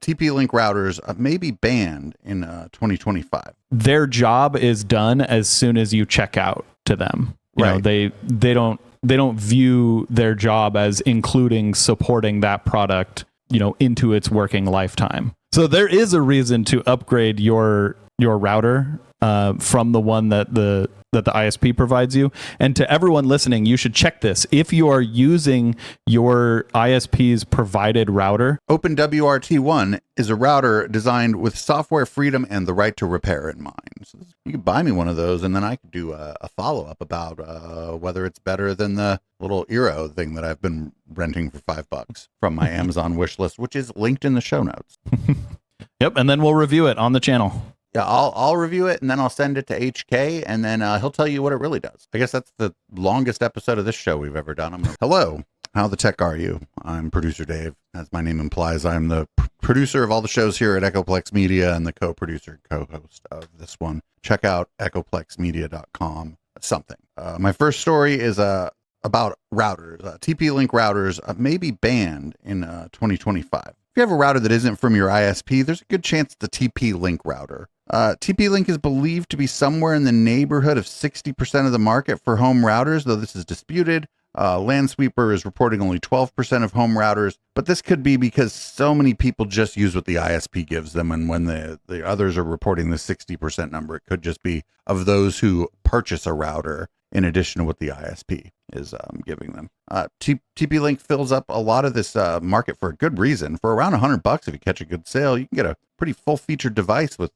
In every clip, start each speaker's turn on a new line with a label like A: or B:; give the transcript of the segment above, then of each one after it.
A: TP-Link routers may be banned in 2025.
B: Their job is done as soon as you check out to them. You know, they don't view their job as including supporting that product, into its working lifetime. So there is a reason to upgrade your router from the one that the ISP provides you. And to everyone listening, you should check this. If you are using your ISP's provided router,
A: Open-WRT 1 is a router designed with software freedom and the right to repair in mind. So you could buy me one of those, and then I could do a follow-up about whether it's better than the little Eero thing that I've been renting for $5 from my Amazon wish list, which is linked in the show notes.
B: Yep, and then we'll review it on the channel.
A: Yeah, I'll review it, and then I'll send it to HK, and then he'll tell you what it really does. I guess that's the longest episode of this show we've ever done. Hello, how the tech are you? I'm producer Dave. As my name implies, I'm the producer of all the shows here at Eplex Media and the co-producer, co-host of this one. Check out echoplexmedia.com. Something. My first story is about routers. TP-Link routers may be banned in 2025. If you have a router that isn't from your ISP, there's a good chance it's a TP-Link router. TP-Link is believed to be somewhere in the neighborhood of 60% of the market for home routers, though this is disputed. Landsweeper is reporting only 12% of home routers, but this could be because so many people just use what the ISP gives them, and when the others are reporting the 60% number, it could just be of those who purchase a router in addition to what the ISP is giving them. TP-Link fills up a lot of this market for a good reason. For around $100, if you catch a good sale, you can get a pretty full-featured device with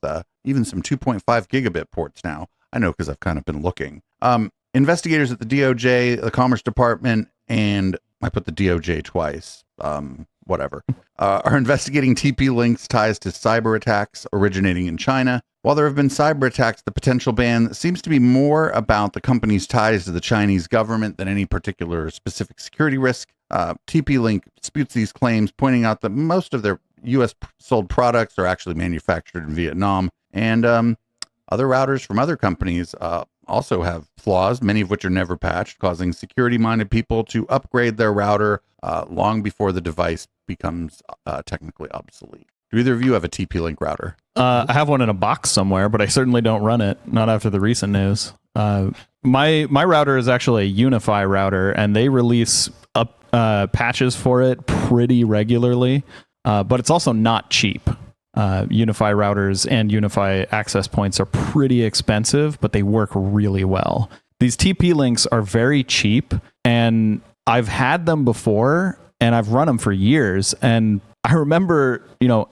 A: even some 2.5 gigabit ports now. I know because I've kind of been looking. Investigators at the DOJ, the Commerce Department, and I put the DOJ twice, whatever, are investigating TP-Link's ties to cyber attacks originating in China. While there have been cyber attacks, the potential ban seems to be more about the company's ties to the Chinese government than any particular specific security risk. TP-Link disputes these claims, pointing out that most of their U.S. sold products are actually manufactured in Vietnam, and other routers from other companies also have flaws, many of which are never patched, causing security-minded people to upgrade their router long before the device becomes technically obsolete. Do either of you have a TP-Link router?
B: I have one in a box somewhere, but I certainly don't run it. Not after the recent news. My router is actually a Unify router, and they release patches for it pretty regularly. But it's also not cheap. Unify routers and Unify access points are pretty expensive, but they work really well. These TP-Links are very cheap, and I've had them before, and I've run them for years, and I remember,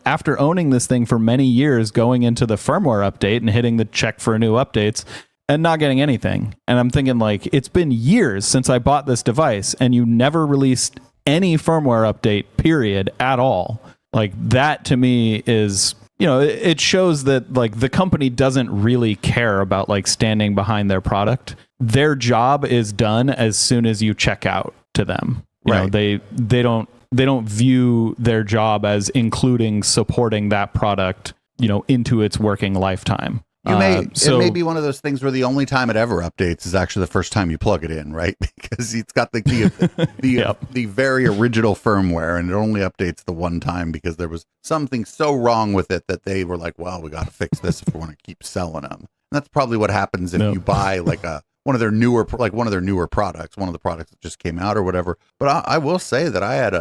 B: after owning this thing for many years, going into the firmware update and hitting the check for new updates and not getting anything. And I'm thinking, it's been years since I bought this device, and you never released any firmware update, period, at all. That to me is, it shows that the company doesn't really care about standing behind their product. Their job is done as soon as you check out to them. They don't view their job as including supporting that product, into its working lifetime.
A: It may be one of those things where the only time it ever updates is actually the first time you plug it in, right? Because it's got the very original firmware, and it only updates the one time because there was something so wrong with it that they were like, well, we got to fix this if we want to keep selling them. And that's probably what happens if you buy one of their newer products, one of the products that just came out or whatever. But I will say that I had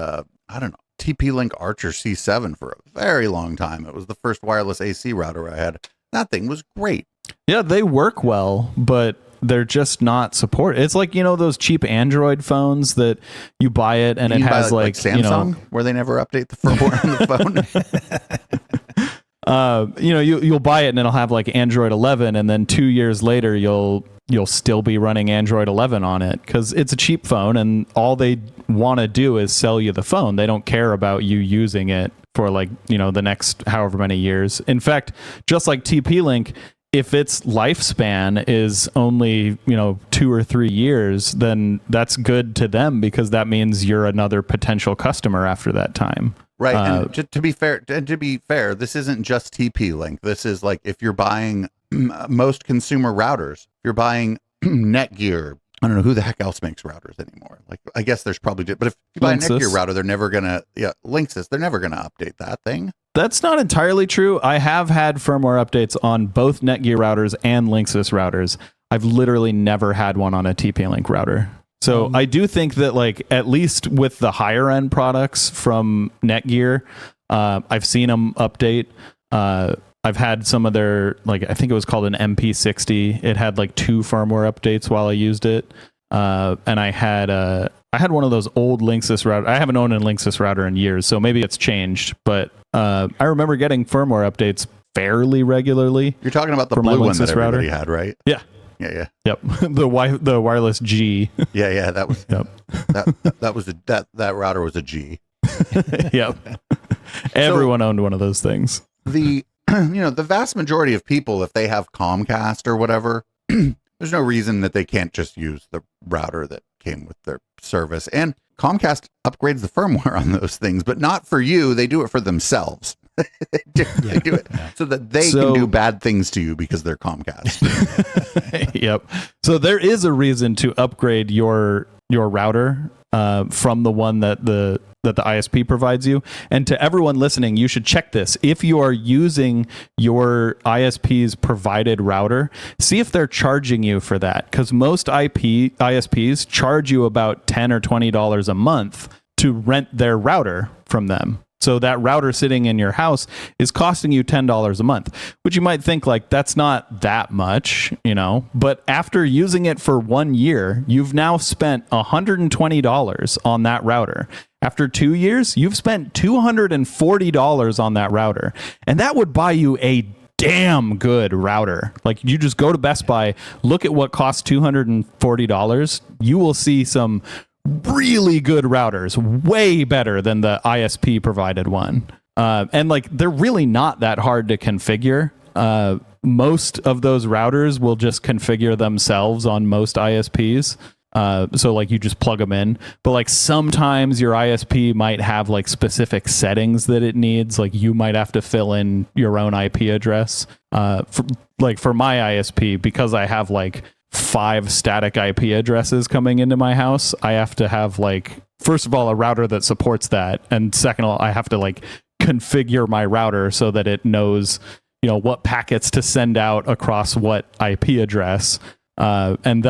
A: TP-Link Archer C7 for a very long time. It was the first wireless AC router I had. That thing was great.
B: Yeah, they work well, but they're just not supported. It's like, those cheap Android phones that you buy it and it has like
A: Samsung, where they never update the firmware on the
B: phone. You'll buy it and it'll have Android 11, and then 2 years later you'll still be running Android 11 on it because it's a cheap phone, and all they want to do is sell you the phone. They don't care about you using it for the next however many years. In fact, just like TP-Link, if its lifespan is only 2 or 3 years, then that's good to them because that means you're another potential customer after that time.
A: Right. And to be fair, this isn't just TP-Link. This is if you're buying most consumer routers, if you're buying Netgear, I don't know who the heck else makes routers anymore. I guess there's probably, but if you buy a Netgear router, they're never gonna, Linksys, they're never gonna update that thing.
B: That's not entirely true. I have had firmware updates on both Netgear routers and Linksys routers. I've literally never had one on a TP-Link router. So I do think that, like, at least with the higher end products from Netgear, I've seen them update. I've had some of their, like, I think it was called an MP60. It had like 2 firmware updates while I used it. And I had one of those old Linksys router. I haven't owned a Linksys router in years, so maybe it's changed. But I remember getting firmware updates fairly regularly.
A: You're talking about the blue one that everybody had, right?
B: Yeah.
A: Yeah.
B: Yep. The wireless G.
A: Yeah. That was.
B: Yep.
A: That router was a G.
B: Yep. Everyone owned one of those things.
A: The vast majority of people, if they have Comcast or whatever, there's no reason that they can't just use the router that came with their service. And Comcast upgrades the firmware on those things, but not for you. They do it for themselves. They do it so that they can do bad things to you because they're Comcast.
B: Yep. So there is a reason to upgrade your router from the one that the ISP provides you. And to everyone listening, you should check this. If you are using your ISP's provided router, see if they're charging you for that, because most ISPs charge you about $10 or $20 a month to rent their router from them. So that router sitting in your house is costing you $10 a month, which you might think, like, that's not that much, but after using it for 1 year, you've now spent $120 on that router. After 2 years, you've spent $240 on that router, and that would buy you a damn good router. Like, you just go to Best Buy, look at what costs $240. You will see some really good routers, way better than the ISP provided one. And like, they're really not that hard to configure. Most of those routers will just configure themselves on most ISPs. So like, you just plug them in, but like, sometimes your ISP might have like specific settings that it needs. Like, you might have to fill in your own IP address. For my ISP, because I have like 5 static IP addresses coming into my house, I have to have, like, first of all, a router that supports that, and second of all, I have to like configure my router so that it knows, what packets to send out across what IP address, and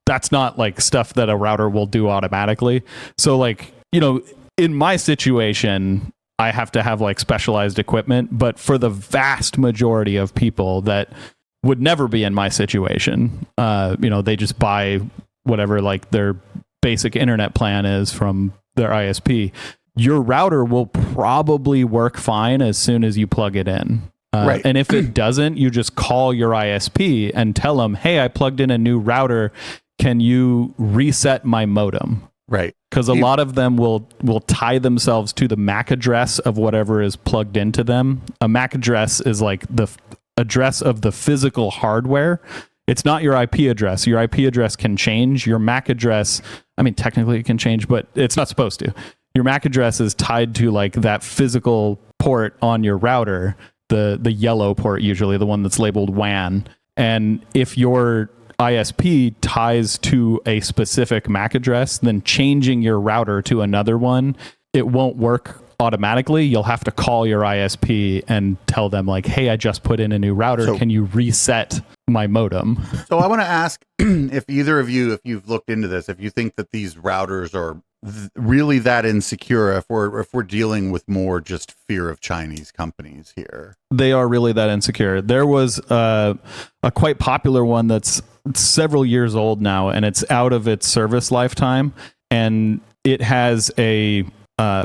B: that's not like stuff that a router will do automatically. So like, in my situation, I have to have like specialized equipment, but for the vast majority of people that would never be in my situation, they just buy whatever like their basic internet plan is from their ISP. Your router will probably work fine as soon as you plug it in. Right. And if it doesn't, you just call your ISP and tell them, hey, I plugged in a new router. Can you reset my modem? Right. Because a lot of them will tie themselves to the MAC address of whatever is plugged into them. A MAC address is like the address of the physical hardware. It's not your IP address. Your IP address can change. Your MAC address, I mean, technically it can change, but it's not supposed to. Your MAC address is tied to like that physical port on your router, the yellow port, usually the one that's labeled WAN. And if your ISP ties to a specific MAC address, then changing your router to another one, it won't work automatically. You'll have to call your ISP and tell them like, hey, I just put in a new router. So, can you reset my modem? So I want to ask if either of you, if you've looked into this, if you think that these routers are really that insecure, if we're dealing with more just fear of Chinese companies here. They are really that insecure. There was a quite popular one that's several years old now, and it's out of its service lifetime, and it has a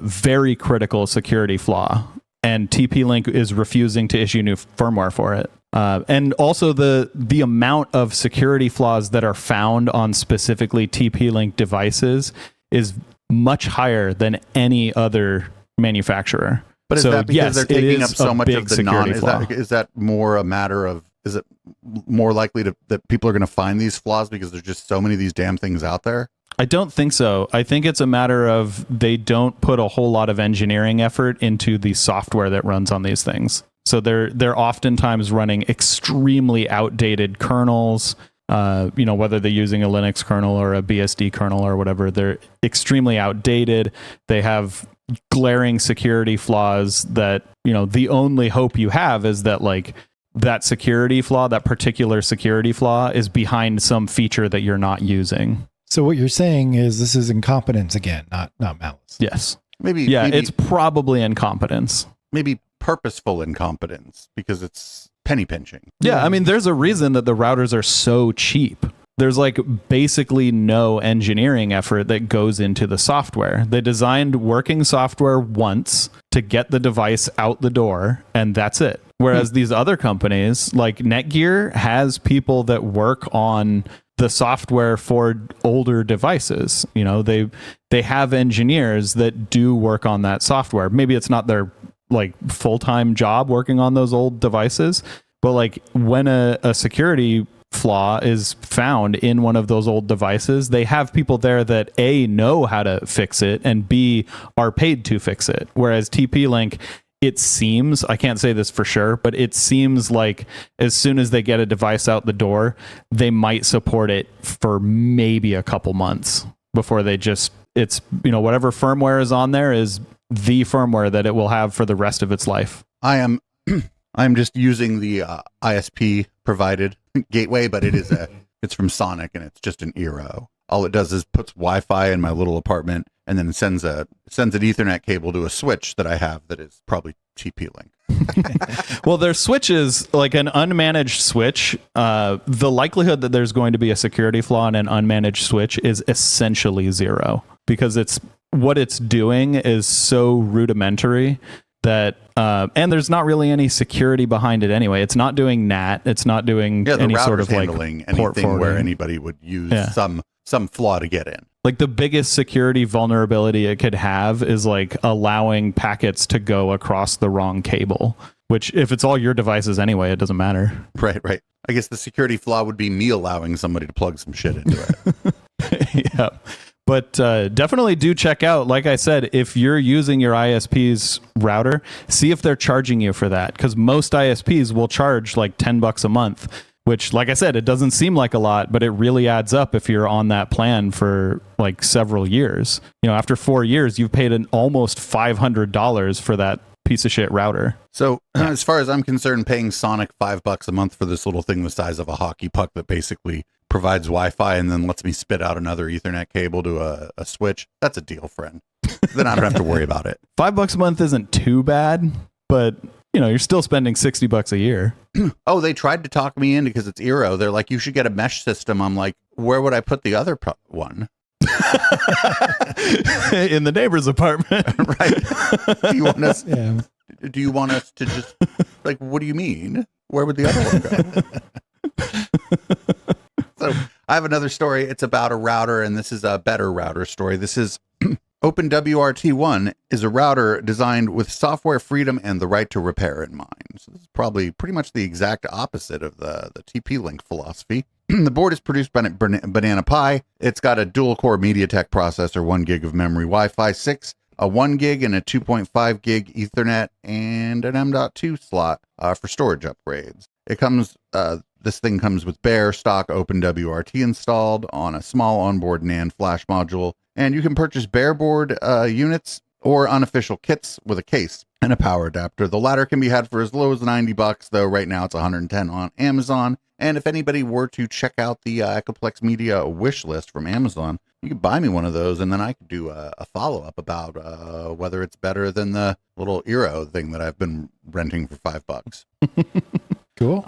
B: very critical security flaw, and TP-Link is refusing to issue new firmware for it. And also the amount of security flaws that are found on specifically TP-Link devices is much higher than any other manufacturer. But is that because they're taking up so much of the is that more a matter of, is it more likely that people are going to find these flaws because there's just so many of these damn things out there? I don't think so. I think it's a matter of they don't put a whole lot of engineering effort into the software that runs on these things. So they're oftentimes running extremely outdated kernels. Whether they're using a Linux kernel or a BSD kernel or whatever, they're extremely outdated. They have glaring security flaws that, the only hope you have is that like that security flaw, that particular security flaw is behind some feature that you're not using.
C: So what you're saying is this is incompetence again, not malice.
B: Yes.
A: Maybe
B: it's probably incompetence.
A: Maybe purposeful incompetence because it's penny pinching.
B: Yeah, I mean, there's a reason that the routers are so cheap. There's like basically no engineering effort that goes into the software. They designed working software once to get the device out the door, and that's it. Whereas these other companies, like Netgear, has people that work on the software for older devices. They have engineers that do work on that software. Maybe it's not their like full-time job working on those old devices, but like when a security flaw is found in one of those old devices, they have people there that A, know how to fix it, and B, are paid to fix it. Whereas TP-Link, it seems, I can't say this for sure, but it seems like as soon as they get a device out the door, they might support it for maybe a couple months before it's whatever firmware is on there is the firmware that it will have for the rest of its life.
A: I'm just using the ISP provided gateway, but it's from Sonic and it's just an Eero. All it does is puts Wi-Fi in my little apartment and then sends an Ethernet cable to a switch that I have that is probably TP-Link.
B: Well, their switch is like an unmanaged switch. The likelihood that there's going to be a security flaw in an unmanaged switch is essentially zero because what it's doing is so rudimentary that and there's not really any security behind it anyway. It's not doing NAT. It's not doing any sort of like port
A: anything where anybody would use some flaw to get in.
B: Like the biggest security vulnerability it could have is like allowing packets to go across the wrong cable, which if it's all your devices anyway, it doesn't matter.
A: Right. I guess the security flaw would be me allowing somebody to plug some shit into it.
B: Yeah. But definitely do check out, like I said, if you're using your ISP's router, see if they're charging you for that. Because most ISPs will charge like $10 a month, which, like I said, it doesn't seem like a lot, but it really adds up if you're on that plan for like several years. After 4 years, you've paid an almost $500 for that piece of shit router.
A: So as far as I'm concerned, paying Sonic $5 a month for this little thing the size of a hockey puck that basically provides Wi-Fi and then lets me spit out another Ethernet cable to a switch, that's a deal, friend. Then I don't have to worry about it.
B: $5 a month isn't too bad, but you're still spending $60 a year.
A: Oh, they tried to talk me in because it's Eero. They're like, you should get a mesh system. I'm like, where would I put the other one?
B: In the neighbor's apartment.
A: Right. Do you want us to just like, what do you mean? Where would the other one go? So I have another story. It's about a router, and this is a better router story. This is Open-WRT1 is a router designed with software freedom and the right to repair in mind. So this is probably pretty much the exact opposite of the TP-Link philosophy. The board is produced by Banana Pi. It's got a dual-core MediaTek processor, 1 gig of memory, Wi-Fi 6, a 1 gig and a 2.5 gig Ethernet, and an M.2 slot for storage upgrades. This thing comes with bare stock Open-WRT installed on a small onboard NAND flash module, and you can purchase bare board units or unofficial kits with a case and a power adapter. The latter can be had for as low as $90, though right now it's $110 on Amazon. And if anybody were to check out the Eplex Media wish list from Amazon, you could buy me one of those, and then I could do a follow-up about whether it's better than the little Eero thing that I've been renting for $5.
C: Cool.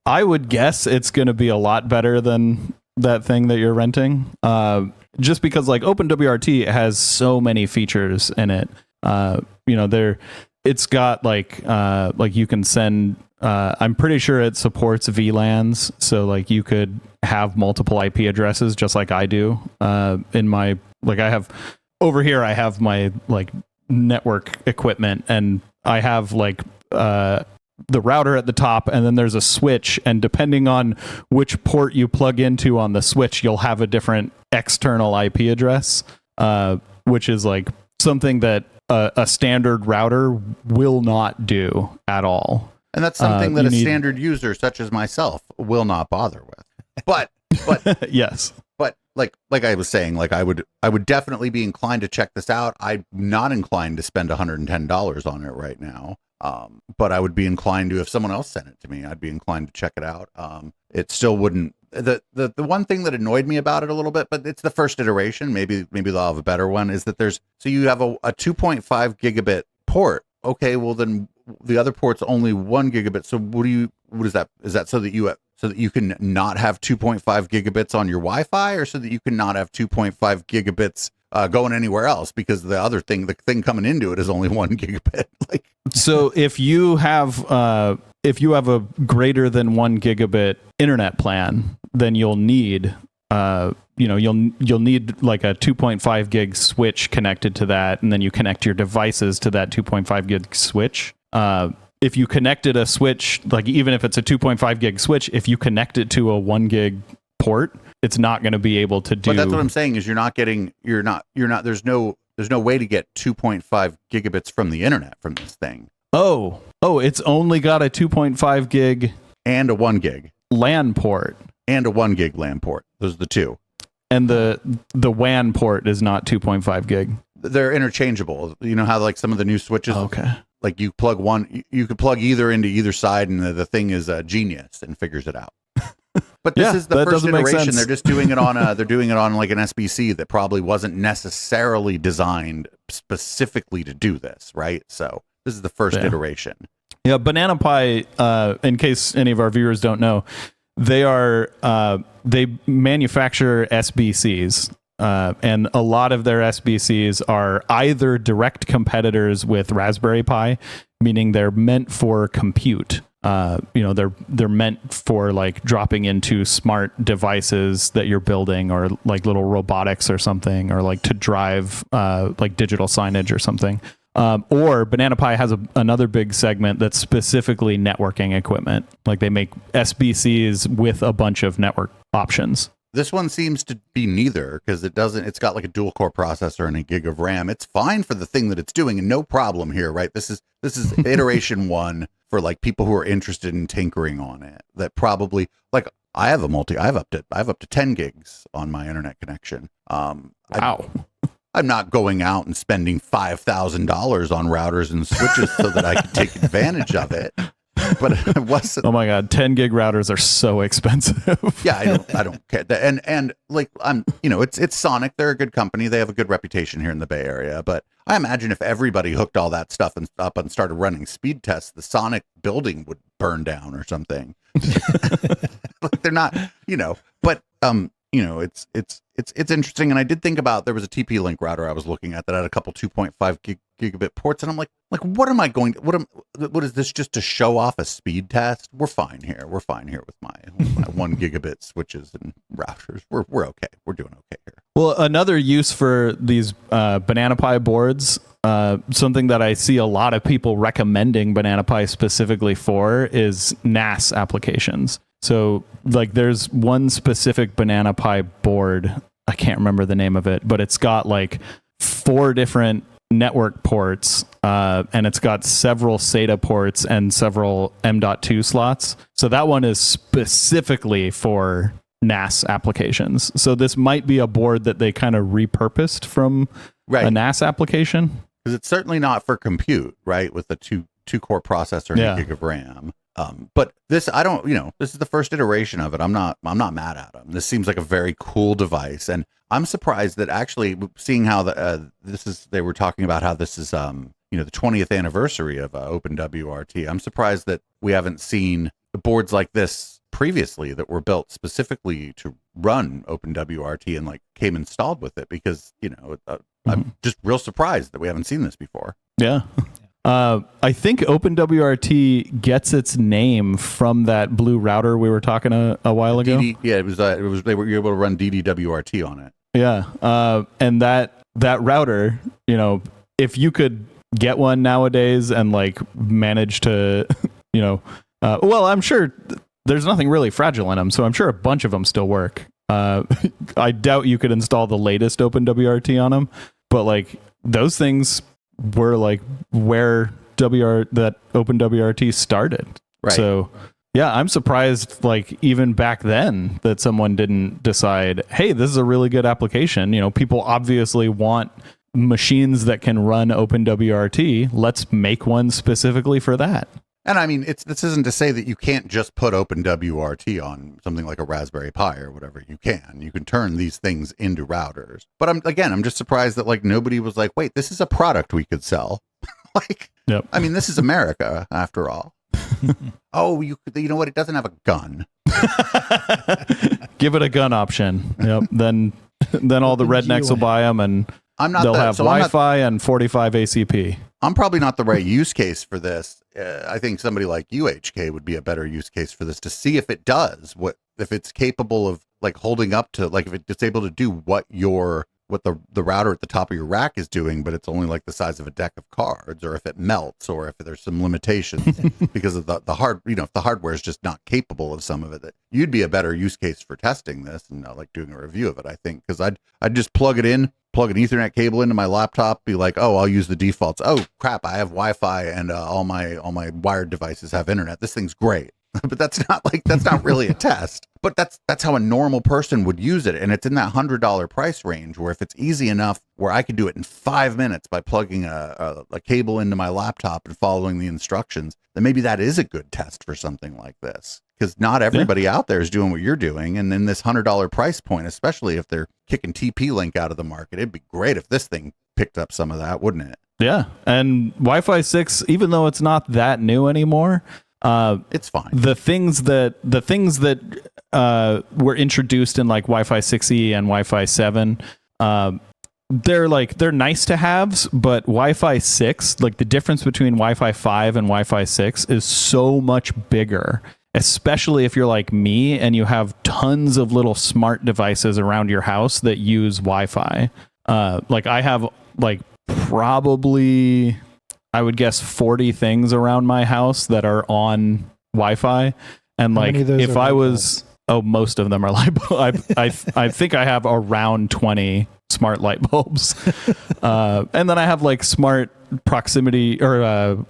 B: I would guess it's going to be a lot better than that thing that you're renting. Just because like Open-WRT has so many features in it. It's got like you can send, I'm pretty sure it supports VLANs. So like you could have multiple IP addresses just like I do. In my, like I have over here, I have my like network equipment, and I have like, the router at the top, and then there's a switch, and depending on which port you plug into on the switch, you'll have a different external IP address, which is like something that a standard router will not do at all.
A: And that's something that a standard user such as myself will not bother with. But
B: yes,
A: But like I was saying, like I would definitely be inclined to check this out. I'm not inclined to spend $110 on it right now. But I would be inclined to, if someone else sent it to me, I'd be inclined to check it out. It still wouldn't. The one thing that annoyed me about it a little bit, but it's the first iteration. Maybe they'll have a better one. Is that so you have a 2.5 gigabit port. Okay, well then the other port's only 1 gigabit. So what is that? Is that so that you can not have 2.5 gigabits on your Wi-Fi, or so that you can not have 2.5 gigabits going anywhere else, because the thing coming into it is only 1 gigabit. Like,
B: so if you have a greater than 1 gigabit internet plan, then you'll need you'll need like a 2.5 gig switch connected to that, and then you connect your devices to that 2.5 gig switch. If you connected a switch, like even if it's a 2.5 gig switch, if you connect it to a 1 gig port, it's not going to be able to do.
A: But that's what I'm saying, is there's no way to get 2.5 gigabits from the internet from this thing.
B: Oh, it's only got a 2.5 gig
A: and a 1 gig
B: LAN port
A: and a 1 gig LAN port. Those are the two.
B: And the WAN port is not 2.5 gig.
A: They're interchangeable. You know how like some of the new switches,
B: okay,
A: like you plug one, you could plug either into either side, and the thing is a genius and figures it out. But this is the first iteration. They're just doing it on like an SBC that probably wasn't necessarily designed specifically to do this, right? So this is the first iteration.
B: Yeah, Banana Pi, in case any of our viewers don't know, they manufacture SBCs, and a lot of their SBCs are either direct competitors with Raspberry Pi, meaning they're meant for compute. They're meant for like dropping into smart devices that you're building, or like little robotics or something, or like to drive like digital signage or something. Or Banana Pi has another big segment that's specifically networking equipment. Like they make SBCs with a bunch of network options.
A: This one seems to be neither, because it's got like a dual core processor and a gig of RAM. It's fine for the thing that it's doing, and no problem here, right? This is iteration one for like people who are interested in tinkering on it. That probably, like, I have up to 10 gigs on my internet connection.
B: Wow.
A: I'm not going out and spending $5,000 on routers and switches so that I can take advantage of it. But it wasn't.
B: Oh my God, 10 gig routers are so expensive.
A: Yeah, I don't care. And like it's Sonic. They're a good company. They have a good reputation here in the Bay Area. But I imagine if everybody hooked all that stuff up and started running speed tests, the Sonic building would burn down or something. Like they're not, but it's interesting. And I did think about, there was a TP-Link router I was looking at that had a couple 2.5 gigabit ports, and I'm like, what is this, just to show off a speed test? We're fine here with my 1 gigabit switches and routers. We're okay. We're doing okay here.
B: Well, another use for these Banana Pi boards, something that I see a lot of people recommending Banana Pi specifically for, is NAS applications. So like there's one specific Banana Pi board, I can't remember the name of it, but it's got like 4 different network ports, and it's got several SATA ports and several M.2 slots. So that one is specifically for NAS applications. So this might be a board that they kind of repurposed from a NAS application.
A: Because it's certainly not for compute, right? With the two core processor and a gig of RAM. But this, this is the first iteration of it. I'm not mad at them. This seems like a very cool device, and I'm surprised that actually, seeing how they were talking about how this is, the 20th anniversary of Open-WRT. I'm surprised that we haven't seen boards like this previously that were built specifically to run Open-WRT and like came installed with it, because I'm just real surprised that we haven't seen this before.
B: Yeah. I think Open-WRT gets its name from that blue router we were talking a while ago.
A: It was they were able to run DDWRT on it.
B: Yeah. And that router, if you could get one nowadays and like manage to, well, I'm sure there's nothing really fragile in them, so I'm sure a bunch of them still work. I doubt you could install the latest Open-WRT on them, but like those things were like where that Open-WRT started.
A: Right.
B: So Yeah, I'm surprised, like, even back then that someone didn't decide, hey, this is a really good application. You know, people obviously want machines that can run Open-WRT. Let's make one specifically for that.
A: And I mean, this isn't to say that you can't just put Open-WRT on something like a Raspberry Pi or whatever. You can turn these things into routers. But I'm just surprised that like nobody was like, wait, this is a product we could sell. Like,
B: yep.
A: I mean, this is America after all. Oh, you know what? It doesn't have a gun.
B: Give it a gun option. Yep. Then all the rednecks will buy them, and they'll have Wi-Fi and 45 ACP.
A: I'm probably not the right use case for this. I think somebody like UHK would be a better use case for this, to see if it does if it's capable of like holding up to, like, if it's able to do what the router at the top of your rack is doing, but it's only like the size of a deck of cards, or if it melts, or if there's some limitations because of the if the hardware is just not capable of some of it. That you'd be a better use case for testing this and like doing a review of it, I think, because I'd just plug an Ethernet cable into my laptop, be like, oh, I'll use the defaults. Oh crap, I have Wi-Fi and all my wired devices have internet. This thing's great. But that's not really a test. But that's how a normal person would use it. And it's in that $100 price range, where if it's easy enough where I could do it in 5 minutes by plugging a cable into my laptop and following the instructions, then maybe that is a good test for something like this. Because not everybody out there is doing what you're doing. And then this $100 price point, especially if they're kicking TP-Link out of the market, it'd be great if this thing picked up some of that, wouldn't it?
B: Yeah. And Wi-Fi 6, even though it's not that new anymore,
A: it's fine.
B: The things that were introduced in like Wi-Fi 6E and Wi-Fi 7, they're nice to haves, but Wi-Fi 6, like the difference between Wi-Fi 5 and Wi-Fi 6 is so much bigger, especially if you're like me and you have tons of little smart devices around your house that use Wi-Fi. Like I have like probably, I would guess 40 things around my house that are on Wi-Fi. And like, if I was, most of them are light bulbs. I think I have around 20 smart light bulbs. And then I have like smart proximity or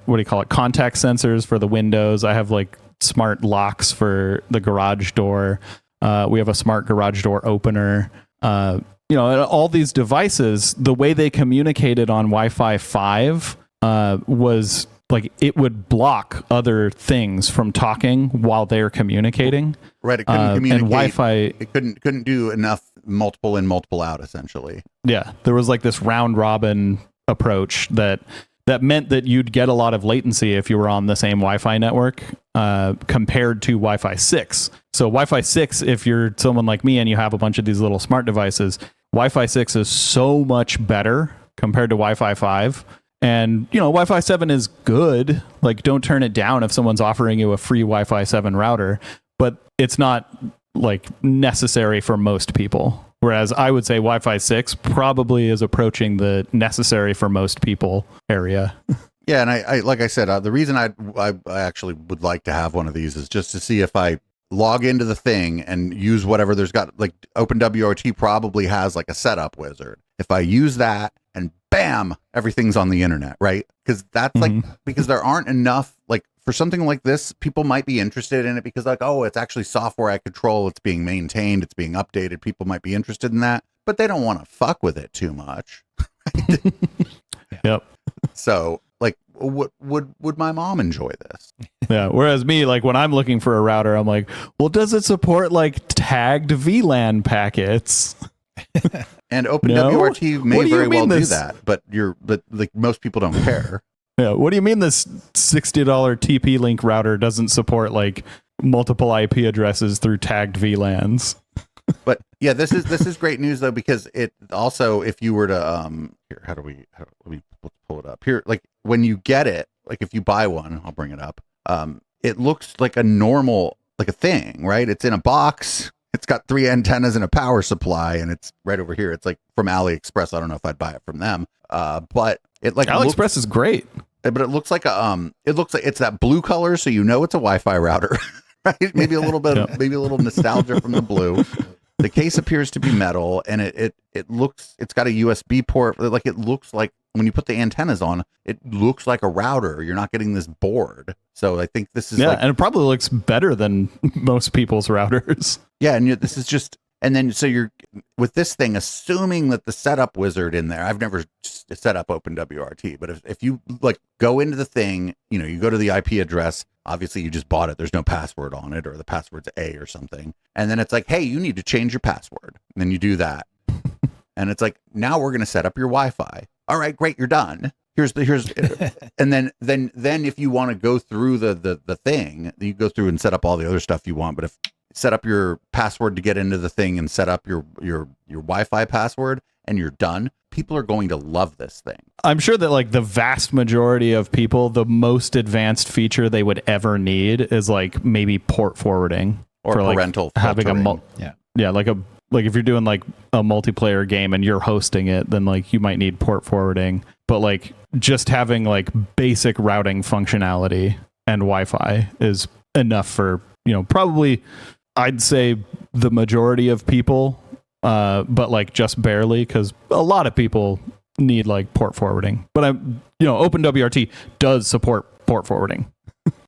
B: contact sensors for the windows. I have like smart locks for the garage door. We have a smart garage door opener. All these devices, the way they communicated on Wi-Fi 5 was like it would block other things from talking while they're communicating.
A: Right, it couldn't communicate.
B: And Wi-Fi,
A: it couldn't do enough multiple in, multiple out, essentially.
B: Yeah, there was like this round robin approach that meant that you'd get a lot of latency if you were on the same Wi-Fi network compared to Wi-Fi 6. So Wi-Fi 6, if you're someone like me and you have a bunch of these little smart devices, Wi-Fi 6 is so much better compared to Wi-Fi 5. And, Wi-Fi 7 is good. Like, don't turn it down if someone's offering you a free Wi-Fi 7 router, but it's not like necessary for most people. Whereas I would say Wi-Fi 6 probably is approaching the necessary for most people area.
A: Yeah, and I like I said, the reason I actually would like to have one of these is just to see if I log into the thing and use whatever there's got, like Open-WRT probably has like a setup wizard. If I use that and bam, everything's on the internet, right? Because that's like, because there aren't enough, like for something like this, people might be interested in it because like, oh, it's actually software I control. It's being maintained. It's being updated. People might be interested in that, but they don't want to fuck with it too much.
B: Yep.
A: So like, would my mom enjoy this?
B: Yeah. Whereas me, like when I'm looking for a router, I'm like, well, does it support like tagged VLAN packets?
A: And Open-WRT may very well do that, but like most people don't care.
B: Yeah. What do you mean this $60 TP-Link router doesn't support like multiple IP addresses through tagged VLANs?
A: But yeah, this is great news though, because it also, if you were to here, let's pull it up here. Like when you get it, like if you buy one, I'll bring it up. It looks like a normal, like a thing, right? It's in a box. It's got 3 antennas and a power supply, and it's right over here. It's like from AliExpress. I don't know if I'd buy it from them. But it like
B: AliExpress is great.
A: But it looks like it's that blue color, so it's a Wi-Fi router, right? Maybe a little bit, maybe a little nostalgia from the blue. The case appears to be metal, and it looks, it's got a USB port. Like, it looks like when you put the antennas on, it looks like a router. You're not getting this board. So I think this is
B: and it probably looks better than most people's routers.
A: Yeah, and this is just, and then so you're with this thing, assuming that the setup wizard in there. I've never set up Open-WRT, but if you like go into the thing, you go to the IP address. Obviously, you just bought it. There's no password on it, or the password's A or something. And then it's like, hey, you need to change your password. And then you do that, and it's like, now we're going to set up your Wi-Fi. All right, great, you're done. Here's and then if you want to go through the thing, you go through and set up all the other stuff you want. But if set up your password to get into the thing and set up your Wi-Fi password, and you're done, people are going to love this thing.
B: I'm sure that like the vast majority of people, the most advanced feature they would ever need is like maybe port forwarding
A: or
B: for
A: parental
B: like having
A: filtering.
B: like if you're doing like a multiplayer game and you're hosting it, then like you might need port forwarding. But like just having like basic routing functionality and Wi-Fi is enough for, probably I'd say the majority of people, but like just barely, because a lot of people need like port forwarding. But Open-WRT does support port forwarding.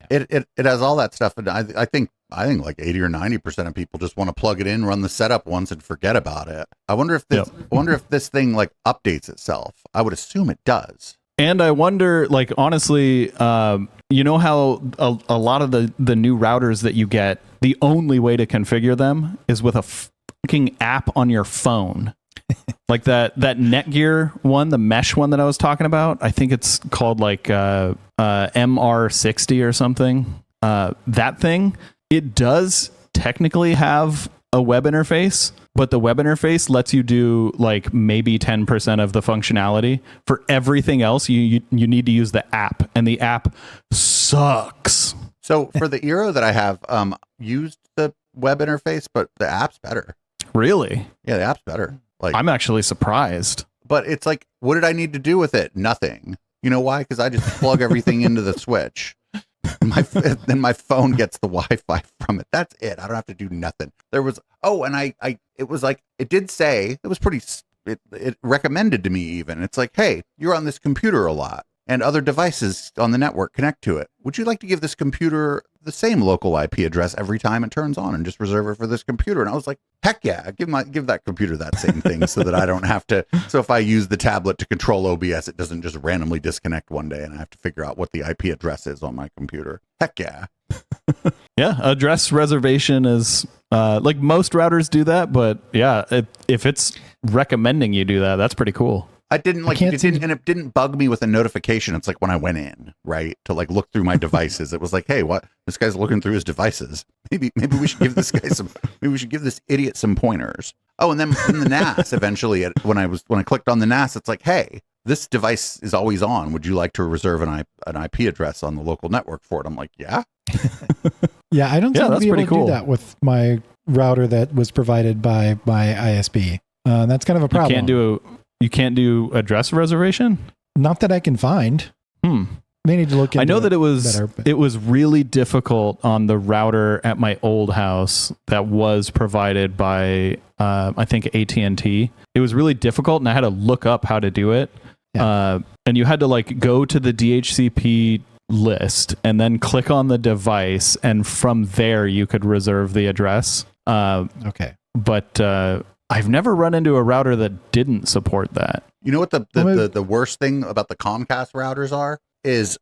A: It has all that stuff, and I think like 80 or 90% of people just want to plug it in, run the setup once, and forget about it. I wonder if this thing like updates itself. I would assume it does.
B: And I wonder, like, honestly, you know how a lot of the new routers that you get, the only way to configure them is with a fucking app on your phone. Like that Netgear one, the mesh one that I was talking about. I think it's called like MR60 or something. That thing, it does technically have a web interface, but the web interface lets you do like maybe 10% of the functionality. For everything else, you need to use the app, and the app sucks.
A: So for the Eero that I have, used the web interface, but the app's better.
B: Really?
A: Yeah, the app's better. Like,
B: I'm actually surprised.
A: But it's like, what did I need to do with it? Nothing. You know why? Because I just plug everything into the switch. Then my phone gets the Wi-Fi from it. That's it. I don't have to do nothing. There was, and it was like, it did say, it was pretty, it recommended to me even. It's like, hey, you're on this computer a lot, and other devices on the network connect to it. Would you like to give this computer the same local IP address every time it turns on, and just reserve it for this computer? And I was like, heck yeah, give that computer that same thing, so that I don't have to. So if I use the tablet to control OBS, it doesn't just randomly disconnect one day and I have to figure out what the IP address is on my computer. Heck yeah.
B: Yeah, address reservation is like most routers do that, but yeah, if it's recommending you do that, that's pretty cool.
A: I didn't like it didn't, and it didn't bug me with a notification. It's like when I went in, right, to like look through my devices, it was like, hey, what? This guy's looking through his devices. Maybe we should give this guy maybe we should give this idiot some pointers. Oh, and then in the NAS, eventually, when I clicked on the NAS, it's like, hey, this device is always on. Would you like to reserve an IP address on the local network for it? I'm like, yeah.
C: Yeah, I don't seem to be able to
B: cool.
C: do that with my router that was provided by my ISP. That's kind of a problem.
B: You can't do address reservation?
C: Not that I can find. May need to look into
B: I know that it was
C: better,
B: really difficult on the router at my old house that was provided by I think AT&T. It was really difficult, and I had to look up how to do it. Yeah. And you had to like go to the DHCP list and then click on the device, and from there you could reserve the address.
C: Okay.
B: But I've never run into a router that didn't support that.
A: You know what the worst thing about the Comcast routers are? Is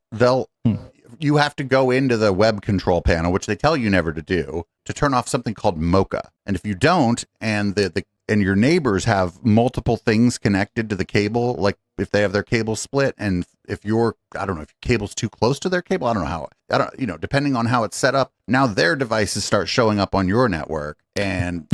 A: you have to go into the web control panel, which they tell you never to do, to turn off something called Mocha. And if you don't, and and your neighbors have multiple things connected to the cable, like if they have their cable split, and if your cable's too close to their cable, depending on how it's set up, now their devices start showing up on your network, and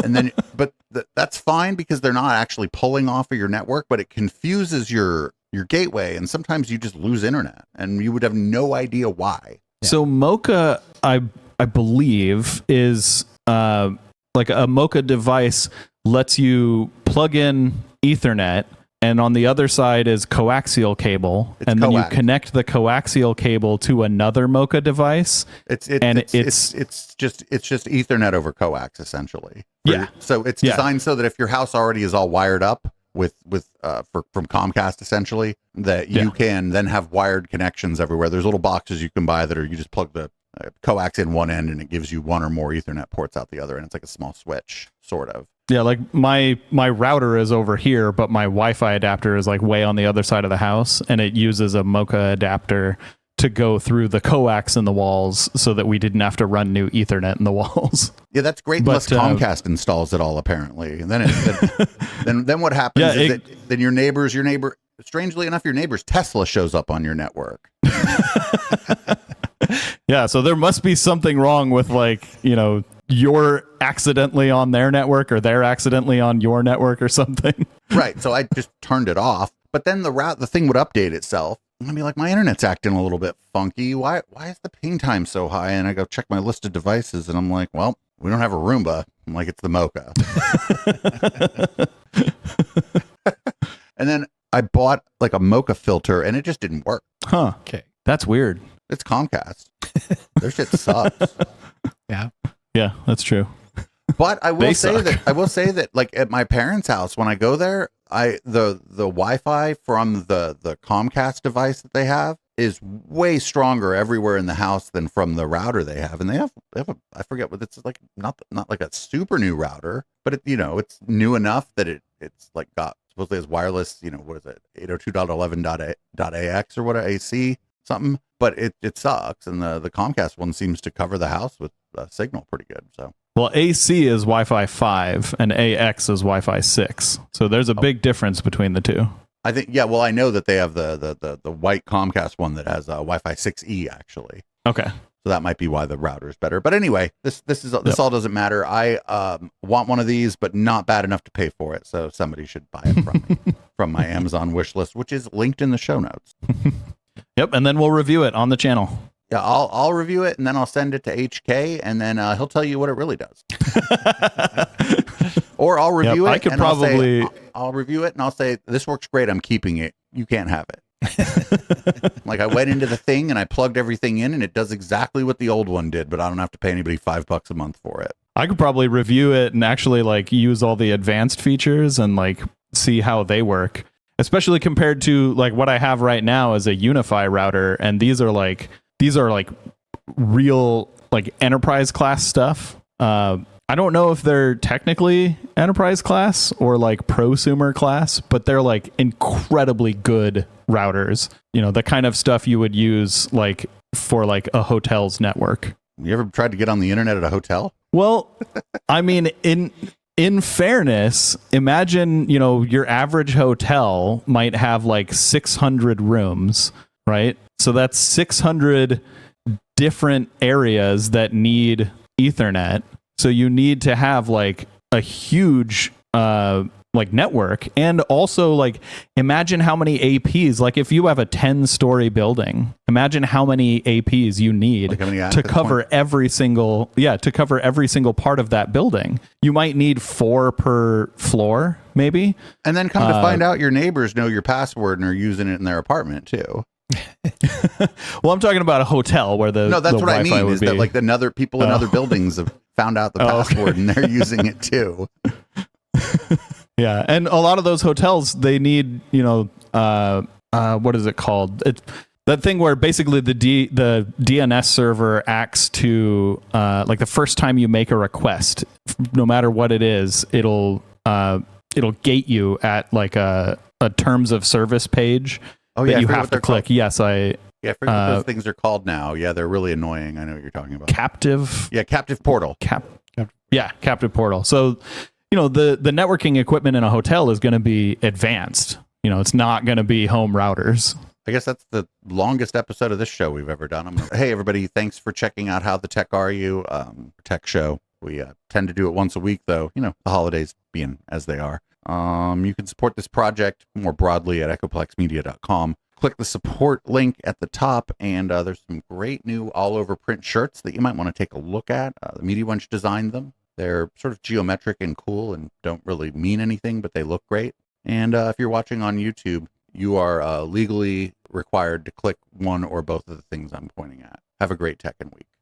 A: then, but that's fine because they're not actually pulling off of your network, but it confuses your gateway, and sometimes you just lose internet, and you would have no idea why.
B: Yeah. So Mocha, I believe, is like a Mocha device lets you plug in Ethernet and on the other side is coaxial cable,
A: It's
B: and then you
A: coax.
B: connect the coaxial cable to another Mocha device.
A: It's just Ethernet over coax essentially.
B: Yeah.
A: So it's
B: Yeah.
A: designed so that if your house already is all wired up from Comcast essentially, that you can then have wired connections everywhere. There's little boxes you can buy that you just plug the coax in one end and it gives you one or more Ethernet ports out the other, and it's like a small switch sort of.
B: Yeah, like my router is over here, but my Wi-Fi adapter is like way on the other side of the house, and it uses a Mocha adapter to go through the coax in the walls so that we didn't have to run new Ethernet in the walls.
A: Yeah, that's great unless Comcast installs it all apparently. And then what happens is that then your neighbor, strangely enough, your neighbor's Tesla shows up on your network.
B: Yeah, so there must be something wrong with you're accidentally on their network or they're accidentally on your network or something.
A: Right. So I just turned it off, but then the thing would update itself. I'd be like, my internet's acting a little bit funky. Why is the ping time so high? And I go check my list of devices and I'm like, well, we don't have a Roomba. I'm like, it's the Mocha. And then I bought like a Mocha filter and it just didn't work.
B: Huh.
C: Okay.
B: That's weird.
A: It's Comcast. Their shit sucks.
C: Yeah.
B: Yeah, that's true.
A: But I will say
B: suck.
A: that like at my parents' house, when I go there, the Wi-Fi from the Comcast device that they have is way stronger everywhere in the house than from the router they have. And they have I forget what it's like, not like a super new router, but it's new enough that it's like got supposedly has wireless, what is it, 802.11.ax or what, AC something, but it sucks. And the Comcast one seems to cover the house with a signal pretty good. So.
B: Well, AC is Wi-Fi 5 and AX is Wi-Fi 6. So there's a big difference between the two.
A: I think, yeah, well, I know that they have the white Comcast one that has Wi-Fi 6E actually.
B: Okay.
A: So that might be why the router is better. But anyway, this all doesn't matter. I want one of these, but not bad enough to pay for it. So somebody should buy it from me from my Amazon wish list, which is linked in the show notes.
B: Yep, and then we'll review it on the channel.
A: Yeah, I'll review it and then I'll send it to HK and then he'll tell you what it really does. Or I'll review it.
B: I could probably.
A: I'll review it and I'll say this works great. I'm keeping it. You can't have it. Like I went into the thing and I plugged everything in and it does exactly what the old one did, but I don't have to pay anybody $5 a month for it.
B: I could probably review it and actually use all the advanced features and see how they work, especially compared to what I have right now as a Unify router. And these are real enterprise class stuff. I don't know if they're technically enterprise class or prosumer class, but they're incredibly good routers. The kind of stuff you would use for a hotel's network.
A: You ever tried to get on the internet at a hotel?
B: Well, I mean, in fairness, imagine, your average hotel might have 600 rooms, right? So that's 600 different areas that need Ethernet. So you need to have a huge network, and also imagine how many APs, if you have a 10-story building, imagine how many APs you need to cover every single part of that building. You might need 4 per floor, maybe. And
A: then come to find out your neighbors know your password and are using it in their apartment too.
B: Well, I'm talking about a hotel where that's
A: what
B: Wi-Fi
A: I mean is
B: be.
A: that people in other buildings have found out the password and they're using it too.
B: Yeah, and a lot of those hotels, they need what is it called? It's that thing where basically the DNS server acts to the first time you make a request, no matter what it is, it'll gate you at a terms of service page.
A: Oh yeah,
B: that you have to click.
A: Called.
B: Yes, I
A: forget what those things are called now. Yeah, they're really annoying. I know what you're talking about.
B: Captive.
A: Yeah, captive portal.
B: Captive portal. So, the networking equipment in a hotel is going to be advanced. It's not going to be home routers.
A: I guess that's the longest episode of this show we've ever done. Hey everybody, thanks for checking out How the Tech Are You tech show. We tend to do it once a week though, the holidays being as they are. You can support this project more broadly at echoplexmedia.com. Click the support link at the top, and there's some great new all-over print shirts that you might want to take a look at. The Media Wench designed them. They're sort of geometric and cool and don't really mean anything, but they look great. And if you're watching on YouTube, you are legally required to click one or both of the things I'm pointing at. Have a great tech and week.